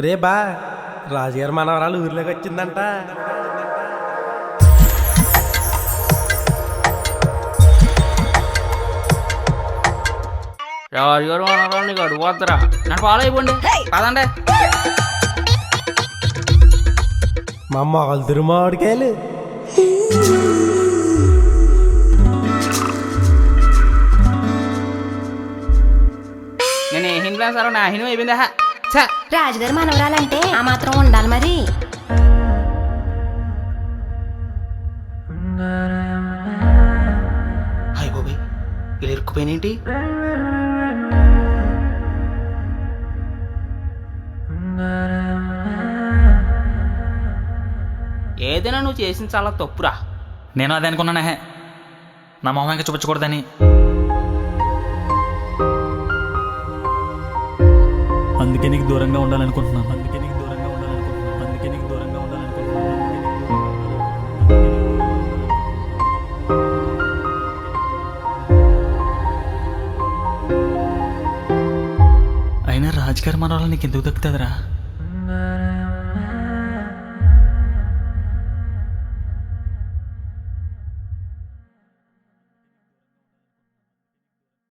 రే బా రాజుగారి మనవరాలు ఊర్లోకి వచ్చిందంట. రాజుగారు మనవరాలు నీకు అడుగు వద్దరా, నన్ను ఫాలో అయిపోండి కాదండి. మా మొగలు దురుమాడికాయలు. నేను ఏ హిందీ సార్ నా హిందీ అయిపోయిందా? రాజుగారి మనవరాలంటే ఆ మాత్రం ఉండాలి మరి. హాయ్ బాబాయ్, ఇలా ఇరుక్కుపోయినేంటి? ఏదైనా నువ్వు చేసిన చాలా తప్పురా. నేను అదే అనుకున్నానే, నా మొహం ఇంకా చూపించకూడదని. అందుకే నీకు దూరంగా ఉండాలనుకుంటున్నాను. అయినా రాజుగారి మనవరాలు నీకు ఎందుకు దక్కుతుందిరా?